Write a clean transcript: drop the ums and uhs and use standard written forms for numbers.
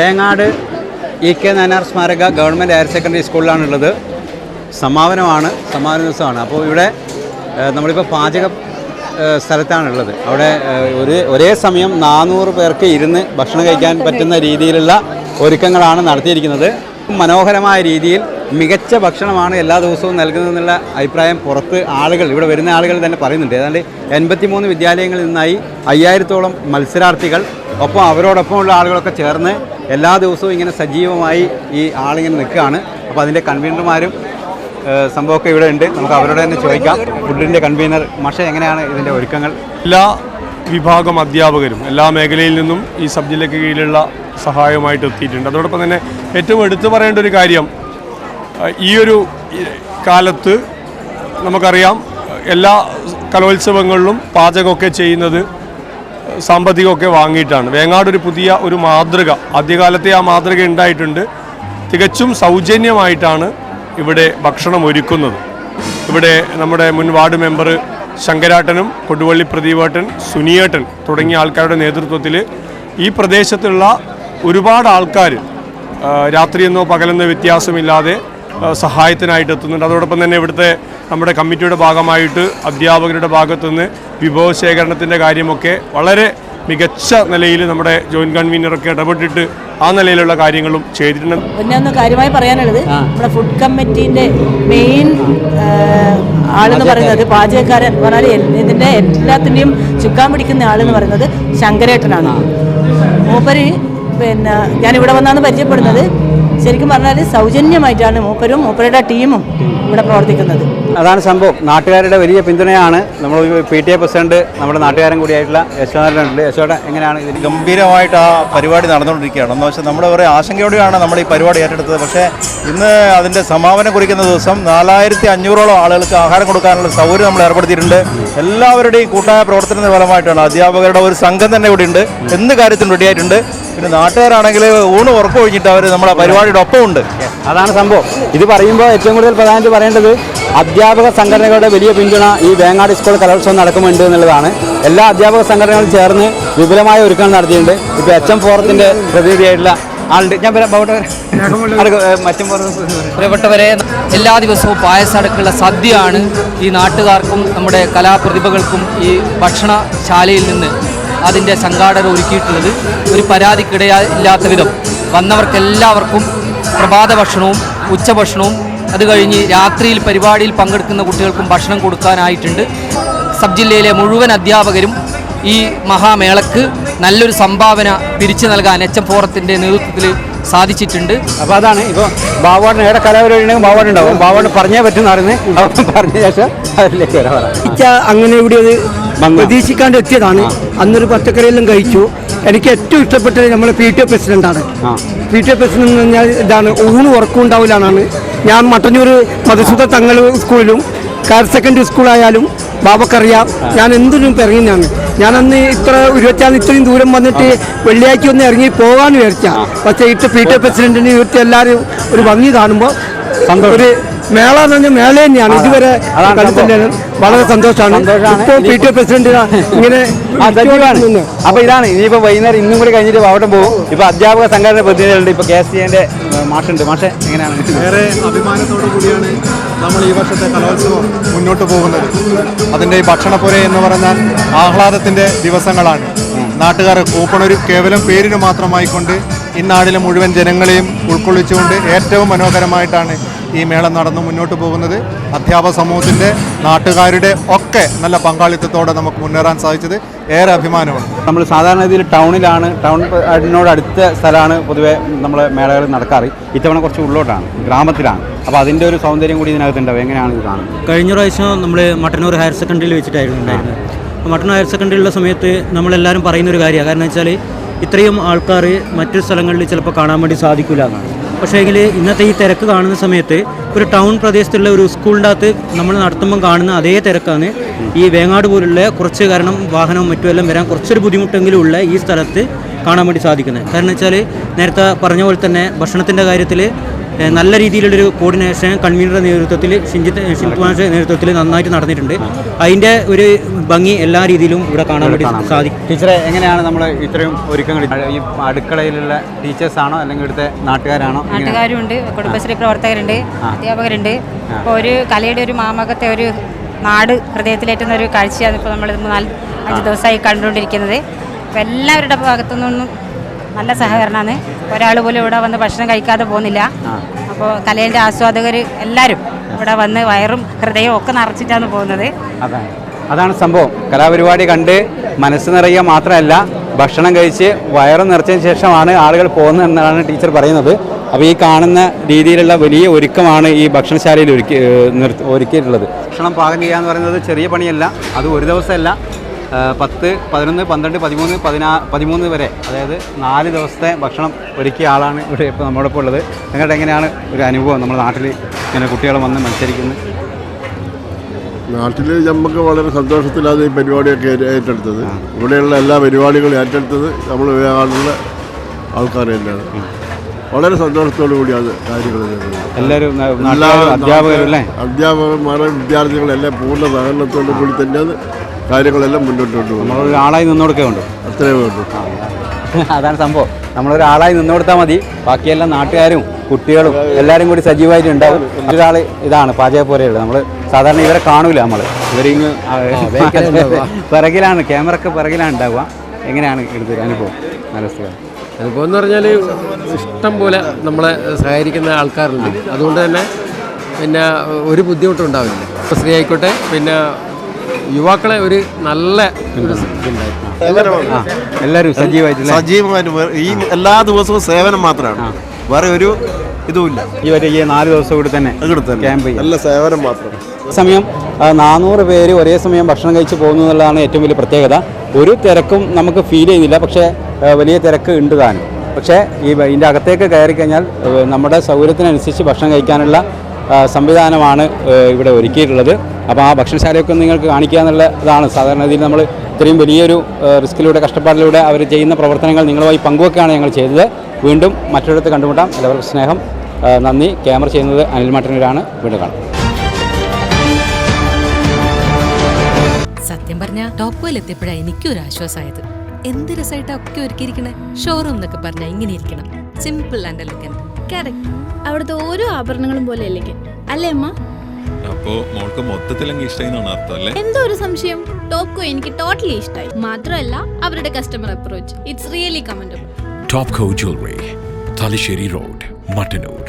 Vengad EK Nayanar സ്മാരക government higher secondary സ്കൂളിലാണുള്ളത്. സമാപന ദിവസമാണ്. അപ്പോൾ ഇവിടെ നമ്മളിപ്പോൾ പാചക സ്ഥലത്താണുള്ളത്. അവിടെ ഒരേ സമയം 400 പേർക്ക് ഇരുന്ന് ഭക്ഷണം കഴിക്കാൻ പറ്റുന്ന രീതിയിലുള്ള ഒരുക്കങ്ങളാണ് നടത്തിയിരിക്കുന്നത്. മനോഹരമായ രീതിയിൽ മികച്ച ഭക്ഷണമാണ് എല്ലാ ദിവസവും നൽകുന്നതെന്നുള്ള അഭിപ്രായം പുറത്ത് ഇവിടെ വരുന്ന ആളുകൾ തന്നെ പറയുന്നുണ്ട്. ഏതാണ്ട് 83 വിദ്യാലയങ്ങളിൽ നിന്നായി 5000-ഓളം മത്സരാർത്ഥികൾ ഒപ്പം അവരോടൊപ്പമുള്ള ആളുകളൊക്കെ ചേർന്ന് എല്ലാ ദിവസവും ഇങ്ങനെ സജീവമായി ഈ ആളിങ്ങനെ നിൽക്കുകയാണ്. അപ്പോൾ അതിൻ്റെ കൺവീനർമാരും സംഭവമൊക്കെ ഇവിടെ ഉണ്ട്. നമുക്ക് അവരോട് തന്നെ ചോദിക്കാം. ഫുഡിൻ്റെ കൺവീനർ മാഷ, എങ്ങനെയാണ് ഇതിൻ്റെ ഒരുക്കങ്ങൾ? എല്ലാ വിഭാഗം അധ്യാപകരും എല്ലാ മേഖലയിൽ നിന്നും ഈ സബ് ജില്ലയ്ക്ക് കീഴിലുള്ള സഹായമായിട്ട് എത്തിയിട്ടുണ്ട്. അതോടൊപ്പം തന്നെ ഏറ്റവും എടുത്തു പറയേണ്ട ഒരു കാര്യം, ഈ ഒരു കാലത്ത് നമുക്കറിയാം എല്ലാ കലോത്സവങ്ങളിലും പാചകമൊക്കെ ചെയ്യുന്നത് സാമ്പത്തികമൊക്കെ വാങ്ങിയിട്ടാണ്. വേങ്ങാട് ഒരു പുതിയ മാതൃക, ആദ്യകാലത്തെ ആ മാതൃക ഉണ്ടായിട്ടുണ്ട്. തികച്ചും സൗജന്യമായിട്ടാണ് ഇവിടെ ഭക്ഷണം ഒരുക്കുന്നത്. ഇവിടെ നമ്മുടെ മുൻ വാർഡ് മെമ്പർ ശങ്കരാട്ടനും കൊടുവള്ളി പ്രദീപേട്ടൻ, സുനിയേട്ടൻ തുടങ്ങിയ ആൾക്കാരുടെ നേതൃത്വത്തിൽ ഈ പ്രദേശത്തുള്ള ഒരുപാട് ആൾക്കാർ രാത്രിയെന്നോ പകലെന്നോ വ്യത്യാസമില്ലാതെ സഹായത്തിനായിട്ട് എത്തുന്നുണ്ട്. അതോടൊപ്പം തന്നെ ഇവിടുത്തെ നമ്മുടെ കമ്മിറ്റിയുടെ ഭാഗമായിട്ട് അധ്യാപകരുടെ ഭാഗത്തുനിന്ന് വിഭവശേഖരണത്തിൻ്റെ കാര്യമൊക്കെ വളരെ മികച്ച നിലയിൽ നമ്മുടെ ജോയിൻറ്റ് കൺവീനറൊക്കെ ഇടപെട്ടിട്ട് ആ നിലയിലുള്ള കാര്യങ്ങളും ചെയ്തിട്ടുണ്ട്. പിന്നെ ഒന്ന് കാര്യമായി പറയാനുള്ളത്, നമ്മുടെ ഫുഡ് കമ്മിറ്റീൻ്റെ മെയിൻ ആളെന്ന് പറയുന്നത്, പാചകക്കാരൻ പറഞ്ഞാൽ ഇതിൻ്റെ എല്ലാത്തിൻ്റെയും ചുക്കാൻ പിടിക്കുന്ന ആളെന്ന് പറയുന്നത് ശങ്കരേട്ടനാണ്. മൂപ്പര് ഞാനിവിടെ വന്നാണ് പരിചയപ്പെടുന്നത്. ശരിക്കും പറഞ്ഞാൽ സൗജന്യമായിട്ടാണ് മൂപ്പരുടെ ടീമും ഇവിടെ പ്രവർത്തിക്കുന്നത്. അതാണ് സംഭവം. നാട്ടുകാരുടെ വലിയ പിന്തുണയാണ്. നമ്മൾ PTA പ്രസിഡന്റ് നമ്മുടെ നാട്ടുകാരൻ കൂടിയായിട്ടുള്ള യശോധരനുണ്ട്. യശോധ, എങ്ങനെയാണ് ഇതിന്? ഗംഭീരമായിട്ട് ആ പരിപാടി നടന്നുകൊണ്ടിരിക്കുകയാണ്. എന്ന് വെച്ചാൽ നമ്മൾ കുറേ ആശങ്കയോടെയാണ് നമ്മൾ ഈ പരിപാടി ഏറ്റെടുത്തത്. പക്ഷേ ഇന്ന് അതിൻ്റെ സമാപനം കുറിക്കുന്ന ദിവസം 4500ഓളം ആളുകൾക്ക് ആഹാരം കൊടുക്കാനുള്ള സൗകര്യം നമ്മൾ ഏർപ്പെടുത്തിയിട്ടുണ്ട്. എല്ലാവരുടെയും കൂട്ടായ പ്രവർത്തനത്തിൻ്റെ ഫലമായിട്ടാണ്. അധ്യാപകരുടെ ഒരു സംഘം തന്നെ ഇവിടെ ഉണ്ട്, എന്ത് കാര്യത്തിനും റെഡിയായിട്ടുണ്ട്. പിന്നെ നാട്ടുകാരാണെങ്കിൽ ഉറക്കം ഒഴിഞ്ഞിട്ട് അവർ നമ്മുടെ പരിപാടിയുടെ ഒപ്പമുണ്ട്. അതാണ് സംഭവം. ഇത് പറയുമ്പോൾ ഏറ്റവും കൂടുതൽ പ്രധാനമായിട്ട് പറയേണ്ടത് അധ്യാപക സംഘടനകളുടെ വലിയ പിന്തുണ ഈ വേങ്ങാട് സ്കൂൾ കലോത്സവം നടക്കുന്നുണ്ട് എന്നുള്ളതാണ്. എല്ലാ അധ്യാപക സംഘടനകളും ചേർന്ന് വിപുലമായ ഒരുക്കങ്ങൾ നടത്തിയിട്ടുണ്ട്. ഇപ്പോൾ HM ഫോറത്തിൻ്റെ പ്രതിനിധിയായിട്ടുള്ള ആളുണ്ട്. ഞാൻ പ്രിയപ്പെട്ടവരെ, എല്ലാ ദിവസവും പായസടക്കുള്ള സദ്യയാണ് ഈ നാട്ടുകാർക്കും നമ്മുടെ കലാപ്രതിഭകൾക്കും ഈ ഭക്ഷണശാലയിൽ നിന്ന് അതിൻ്റെ സംഘാടകർ ഒരുക്കിയിട്ടുള്ളത്. ഒരു പരാതിക്കിടയില്ലാത്ത വിധം വന്നവർക്കെല്ലാവർക്കും പ്രഭാത ഭക്ഷണവും ഉച്ചഭക്ഷണവും അത് കഴിഞ്ഞ് രാത്രിയിൽ പരിപാടിയിൽ പങ്കെടുക്കുന്ന കുട്ടികൾക്കും ഭക്ഷണം കൊടുക്കാനായിട്ടുണ്ട്. സബ് ജില്ലയിലെ മുഴുവൻ അധ്യാപകരും ഈ മഹാമേളക്ക് നല്ലൊരു സംഭാവന പിരിച്ചു നൽകാൻ HM ഫോറത്തിൻ്റെ നേതൃത്വത്തിൽ സാധിച്ചിട്ടുണ്ട്. അപ്പോൾ അതാണ് ഇപ്പോൾ ബാവാടിന് ഏടെ കലാപരിപാടിയുണ്ടെങ്കിൽ ബാവാടുണ്ടാവും. ബാവാട് പറഞ്ഞേ പറ്റുന്ന അറിയുന്നത് പറഞ്ഞ ശേഷം അതിലേക്ക് വരാം. അങ്ങനെ ഇവിടെ പ്രതീക്ഷിക്കാണ്ട് എത്തിയതാണ്. അന്നൊരു പച്ചക്കറിയെല്ലാം കഴിച്ചു. എനിക്ക് ഏറ്റവും ഇഷ്ടപ്പെട്ടത് നമ്മളെ PTA പ്രസിഡന്റാണ്. PTA പ്രസിഡന്റ് എന്ന് പറഞ്ഞാൽ ഇതാണ്, ഉറക്കം ഉണ്ടാവില്ല എന്നാണ്. ഞാൻ മട്ടന്നൂർ മധുസൂദ തങ്ങൾ സ്കൂളിലും ഹയർ സെക്കൻഡറി സ്കൂളായാലും ബാബക്കറിയാം, ഞാൻ എന്തിനും ഇറങ്ങിയാണ്. ഞാനന്ന് ഇത്രയും ദൂരം വന്നിട്ട് വെള്ളിയാഴ്ച ഒന്ന് ഇറങ്ങി പോകാമെന്ന് വിചാരിച്ച. പക്ഷേ PTA പ്രസിഡന്റിന് ഇവിടുത്തെ എല്ലാവരും ഒരു ഭംഗി കാണുമ്പോൾ ഒരു മേള എന്ന് പറഞ്ഞാൽ മേള തന്നെയാണ്. ഇതുവരെ കളിത്തന്നെയാണ്. വളരെ സന്തോഷമാണ്. ഇപ്പോൾ PTA പ്രസിഡന്റ് ഇങ്ങനെ. അപ്പോൾ ഇതാണ് ഇനിയിപ്പോൾ വൈകുന്നേരം ഇന്നും കൂടി കഴിഞ്ഞിട്ട് അവിടെ പോകും. ഇപ്പോൾ അധ്യാപക സംഘടന പ്രതിനിധികളുണ്ട്. ഇപ്പോൾ KSTAൻ്റെ മാഷുണ്ട്. മാഷെ, എങ്ങനെയാണ്? ഏറെ അഭിമാനത്തോടു കൂടിയാണ് നമ്മൾ ഈ വർഷത്തെ കലോത്സവം മുന്നോട്ട് പോകുന്നത്. അതിൻ്റെ ഈ ഭക്ഷണപ്പുര എന്ന് പറഞ്ഞാൽ ആഹ്ലാദത്തിൻ്റെ ദിവസങ്ങളാണ്. നാട്ടുകാർ കൂപ്പണൊരു കേവലം പേരിന് മാത്രമായിക്കൊണ്ട് ഈ നാടിലെ മുഴുവൻ ജനങ്ങളെയും ഉൾക്കൊള്ളിച്ചുകൊണ്ട് ഏറ്റവും മനോഹരമായിട്ടാണ് ഈ മേളം നടന്നു മുന്നോട്ട് പോകുന്നത്. അധ്യാപക സമൂഹത്തിൻ്റെ, നാട്ടുകാരുടെ ഒക്കെ നല്ല പങ്കാളിത്തത്തോടെ നമുക്ക് മുന്നേറാൻ സാധിച്ചത് ഏറെ അഭിമാനമാണ്. നമ്മൾ സാധാരണ രീതിയിൽ ടൗണിനോട് അടുത്ത സ്ഥലമാണ് പൊതുവെ നമ്മളെ മേളകൾ നടക്കാറ്. ഇത്തവണ കുറച്ച് ഉള്ളോട്ടാണ്, ഗ്രാമത്തിലാണ്. അപ്പോൾ അതിൻ്റെ ഒരു സൗന്ദര്യം കൂടി ഇതിനകത്തുണ്ടാവും. എങ്ങനെയാണ് ഇത് കാണുന്നത്? കഴിഞ്ഞ പ്രാവശ്യം നമ്മൾ മട്ടന്നൂർ ഹയർ സെക്കൻഡറിയിൽ വെച്ചിട്ടായിരുന്നു ഉണ്ടായിരുന്നത്. മട്ടന്നൂർ ഹയർ സെക്കൻഡറിയിലുള്ള സമയത്ത് നമ്മളെല്ലാവരും പറയുന്നൊരു കാര്യമാണ്. കാരണം വെച്ചാൽ ഇത്രയും ആൾക്കാർ മറ്റു സ്ഥലങ്ങളിൽ ചിലപ്പോൾ കാണാൻ വേണ്ടി സാധിക്കില്ല എന്നാണ്. പക്ഷേ എങ്കിൽ ഇന്നത്തെ ഈ തിരക്ക് കാണുന്ന സമയത്ത് ഒരു ടൗൺ പ്രദേശത്തുള്ള ഒരു സ്കൂളിൻ്റെ അകത്ത് നമ്മൾ നടത്തുമ്പം കാണുന്ന അതേ തിരക്കാണ് ഈ വേങ്ങാട് പോലുള്ള കുറച്ച്, കാരണം വാഹനവും മറ്റുമെല്ലാം വരാൻ കുറച്ചൊരു ബുദ്ധിമുട്ടെങ്കിലും ഉള്ള ഈ സ്ഥലത്ത് കാണാൻ വേണ്ടി സാധിക്കുന്നത്. കാരണം വെച്ചാൽ നേരത്തെ പറഞ്ഞ പോലെ തന്നെ ഭക്ഷണത്തിൻ്റെ കാര്യത്തിൽ നല്ല രീതിയിലുള്ളൊരു കോർഡിനേഷൻ കൺവീനറുടെ നേതൃത്വത്തിൽ ഷിൻതുവാന്റെ നേതൃത്വത്തിൽ നന്നായിട്ട് നടന്നിട്ടുണ്ട്. അതിൻ്റെ ഒരു ഭംഗി എല്ലാ രീതിയിലും ഇവിടെ കാണാൻ വേണ്ടി സാധിക്കും. ടീച്ചറെ, എങ്ങനെയാണ് നമ്മൾ ഇത്രയും ഒരുക്കങ്ങൾ ഈ അടുക്കളയിലുള്ള ടീച്ചേഴ്സാണോ അല്ലെങ്കിൽ ഇവിടുത്തെ നാട്ടുകാരാണോ? നാട്ടുകാരുണ്ട്, കുടുംബശ്രീ പ്രവർത്തകരുണ്ട്, അധ്യാപകരുണ്ട്. അപ്പോൾ ഒരു കലയുടെ ഒരു മാമകത്തെ ഒരു നാട് ഹൃദയത്തിലേറ്റുന്ന ഒരു കാഴ്ചയാണ് ഇപ്പോൾ നമ്മൾ 4-5 ദിവസമായി കണ്ടുകൊണ്ടിരിക്കുന്നത്. അപ്പോൾ എല്ലാവരുടെ ഭാഗത്തു നിന്നും നല്ല സഹകരണമാണ്. ഒരാൾ പോലും ഇവിടെ വന്ന് ഭക്ഷണം കഴിക്കാതെ പോകുന്നില്ല. അപ്പോൾ കലേൻ്റെ ആസ്വാദകർ എല്ലാവരും ഇവിടെ വന്ന് വയറും ഹൃദയവും ഒക്കെ നിറച്ചിട്ടാണ് പോകുന്നത്. അതാണ് സംഭവം. കലാപരിപാടി കണ്ട് മനസ്സ് നിറയുക മാത്രമല്ല, ഭക്ഷണം കഴിച്ച് വയറും നിറച്ചതിന് ശേഷമാണ് ആളുകൾ പോകുന്നത് എന്നാണ് ടീച്ചർ പറയുന്നത്. അപ്പോൾ ഈ കാണുന്ന രീതിയിലുള്ള വലിയ ഒരുക്കമാണ് ഈ ഭക്ഷണശാലയിൽ ഒരുക്കിയിട്ടുള്ളത്. ഭക്ഷണം പാകം ചെയ്യുക എന്ന് പറയുന്നത് ചെറിയ പണിയല്ല. അത് ഒരു ദിവസമല്ല, 10, 11, 12, 13, 13 വരെ, അതായത് 4 ദിവസത്തെ ഭക്ഷണം ഒരുക്കിയ ആളാണ് ഇവിടെ ഇപ്പോൾ നമ്മോടൊപ്പം ഉള്ളത്. നിങ്ങളുടെ എങ്ങനെയാണ് ഒരു അനുഭവം നമ്മുടെ നാട്ടിൽ ഇങ്ങനെ കുട്ടികൾ വന്ന് മത്സരിക്കുന്നത്? നാട്ടിൽ നമുക്ക് വളരെ സന്തോഷത്തിലാണ് ഈ പരിപാടിയൊക്കെ ഏറ്റെടുത്തത്. ഇവിടെയുള്ള എല്ലാ പരിപാടികളും ഏറ്റെടുത്തത് നമ്മൾ ആളുള്ള ആൾക്കാർ തന്നെയാണ്. വളരെ സന്തോഷത്തോടു കൂടിയാണ് കാര്യങ്ങൾ എല്ലാവരും അധ്യാപകന്മാരും വിദ്യാർത്ഥികളെല്ലാം പൂർണ്ണ സഹകരണത്തോടു കൂടി തന്നെയാണ് കാര്യങ്ങളെല്ലാം മുന്നോട്ട് കൊണ്ടുപോകും. നമ്മളൊരാളായി നിന്നു കൊടുക്കുകയുണ്ട്, അത്രേ വേണ്ടു. അതാണ് സംഭവം. നമ്മളൊരാളായി നിന്നു കൊടുത്താൽ മതി. ബാക്കിയെല്ലാം നാട്ടുകാരും കുട്ടികളും എല്ലാവരും കൂടി സജീവമായിട്ട് ഉണ്ടാവും. ഒരാൾ ഇതാണ് പാചകപ്പുരയുള്ളത്. നമ്മൾ സാധാരണ ഇവരെ കാണൂല. ഇവരിങ്ങ് പിറകിലാണ്, ക്യാമറക്ക് പിറകിലാണ് ഉണ്ടാവുക. എങ്ങനെയാണ് ഇവിടുത്തെ അനുഭവം? നല്ല സ്ഥലം അനുഭവം എന്ന് പറഞ്ഞാൽ ഇഷ്ടം പോലെ നമ്മളെ സഹകരിക്കുന്ന ആൾക്കാരുണ്ട്. അതുകൊണ്ട് തന്നെ പിന്നെ ഒരു ബുദ്ധിമുട്ടും ഉണ്ടാവില്ല. സ്ത്രീ ആയിക്കോട്ടെ, പിന്നെ യുവാക്കളെ ഒരു നല്ല എല്ലാവരും സജീവമായിട്ട് ഈ എല്ലാ ദിവസവും സേവനം മാത്രമാണ്, വേറെ ഒരു ഇതുമില്ല. ഈ 4 ദിവസം കൂടി തന്നെ ക്യാമ്പ് നല്ല സേവനം മാത്രം. സമയം 400 പേര് ഒരേ സമയം ഭക്ഷണം കഴിച്ച് പോകുന്നു എന്നുള്ളതാണ് ഏറ്റവും വലിയ പ്രത്യേകത. ഒരു തിരക്കും നമുക്ക് ഫീൽ ചെയ്യുന്നില്ല, പക്ഷേ വലിയ തിരക്ക് ഉണ്ട് താനും. പക്ഷേ ഇതിൻ്റെ അകത്തേക്ക് കയറി കഴിഞ്ഞാൽ നമ്മുടെ സൗകര്യത്തിനനുസരിച്ച് ഭക്ഷണം കഴിക്കാനുള്ള സംവിധാനമാണ് ഇവിടെ ഒരുക്കിയിട്ടുള്ളത്. അപ്പോൾ ആ ഭക്ഷണശാലയൊക്കെ നിങ്ങൾക്ക് കാണിക്കുക എന്നുള്ളതാണ്. സാധാരണ രീതിയിൽ നമ്മൾ ഇത്രയും വലിയൊരു റിസ്കിലൂടെ കഷ്ടപ്പാടിലൂടെ അവർ ചെയ്യുന്ന പ്രവർത്തനങ്ങൾ നിങ്ങളുമായി പങ്കുവെക്കുകയാണ് ഞങ്ങൾ ചെയ്തത്. വീണ്ടും മറ്റൊരിടത്ത് കണ്ടുമുട്ടാം. എല്ലാവർക്കും സ്നേഹം, നന്ദി. ക്യാമറ ചെയ്യുന്നത് അനിൽ മാട്ടന്നൂരാണ്. വീണ്ടും കാണാം. സത്യം പറഞ്ഞ ടോപ്പ് എത്തിയപ്പോഴാണ് എനിക്കൊരു ആശ്വാസമായത്. എന്ത് രസമായിട്ടാ ഒക്കെ ഒരുക്കിയിരിക്കണേ. ഷോറൂം എന്നൊക്കെ പറഞ്ഞാൽ ഇങ്ങനെ ഇരിക്കണം, സിമ്പിൾ ആൻഡ് എലഗന്റ്. കറക്റ്റ്. അവിടുത്തെ ഓരോ ആഭരണങ്ങളും പോലെ എലഗന്റ് അല്ലേ അമ്മ? അപ്പോ മോൾക്ക് മൊത്തത്തിലെങ്കിൽ ഇഷ്ടമായിന്നാണ് അർത്ഥം അല്ലേ? എന്തോ ഒരു സംശയം. ടോപ്കോ എനിക്ക് ടോട്ടലി ഇഷ്ടമായി. മാത്രമല്ല അവരുടെ customer approach, it's really commendable. Topco jewellery, Thalassery road, Mattannur.